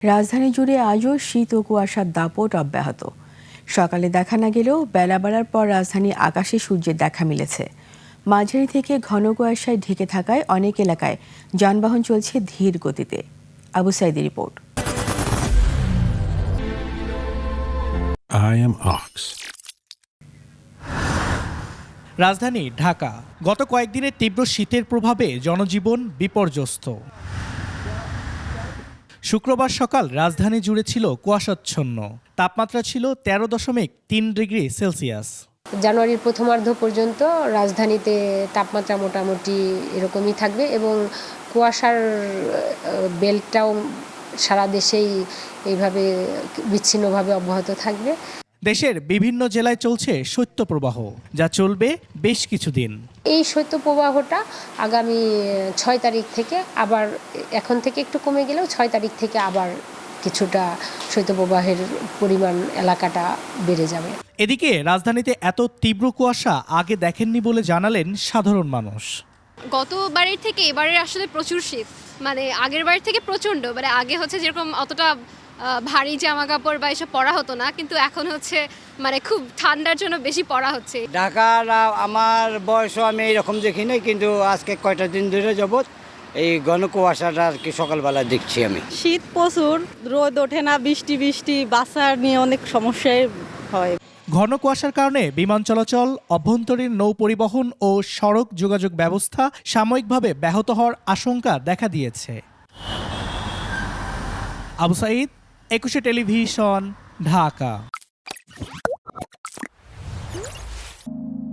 রাজধানী জুড়ে আজও শীত ও কুয়াশার দাপট অব্যাহত। সকালে দেখা না গেলেও বেলা বাড়ার পর রাজধানীর আকাশে সূর্যের দেখা মিলেছে। মাঝারি থেকে ঘন কুয়াশায় ঢেকে থাকায় অনেক এলাকায় যানবাহন চলছে ধীর গতিতে। আবু সাইদের রিপোর্ট। I am Ox. রাজধানী ঢাকা গত কয়েকদিনের তীব্র শীতের প্রভাবে জনজীবন বিপর্যস্ত। শুক্রবার সকাল রাজধানী জুড়ে ছিল কুয়াশাচ্ছন্ন। তাপমাত্রা ছিল 13.3 ডিগ্রি সেলসিয়াস। জানুয়ারির প্রথমার্ধ পর্যন্ত রাজধানীতে তাপমাত্রা মোটামুটি এরকমই থাকবে এবং কুয়াশার বেল্টটাও সারা দেশেই এইভাবে বিচ্ছিন্নভাবে অব্যাহত থাকবে। দেশের বিভিন্ন জেলায় চলছে শৈত্যপ্রবাহ, যা চলবে বেশ কিছুদিন। এই শৈত্যপ্রবাহটা আগামী 6 তারিখ থেকে আবার, এখন থেকে একটু কমে গেলেও 6 তারিখ থেকে আবার কিছুটা শৈত্যপ্রবাহের পরিমাণ এলাকাটা বেড়ে যাবে। এদিকে রাজধানীতে এত তীব্র কুয়াশা আগে দেখেননি বলে জানালেন সাধারণ মানুষ। গতবারের থেকে এবারে আসলে প্রচুর শীত, মানে আগের বারের থেকে প্রচণ্ড। মানে আগে হচ্ছে যেরকম অতটা ভারী জামা কাপড় বা এসব পরা হতো না, কিন্তু এখন হচ্ছে মানে খুব ঠান্ডার জন্য বেশি পরা হচ্ছে। ঢাকার আমার বয়সও আমি এইরকম দেখি নাই, কিন্তু আজকে কয়টা দিন ধরে যাবত এই ঘন কুয়াশাটা আর কি সকালবেলা দেখছি আমি। শীত প্রচুর, রোদ ওঠে না, বৃষ্টি বাসার নিয়ে অনেক সমস্যায় হয়। ঘন কুয়াশার কারণে বিমান চলাচল, অভ্যন্তরীণ নৌ পরিবহন ও সড়ক যোগাযোগ ব্যবস্থা সাময়িকভাবে ব্যাহত হওয়ার আশঙ্কা দেখা দিয়েছে। আবু সাঈদ, 21 টেলিভিশন, ঢাকা।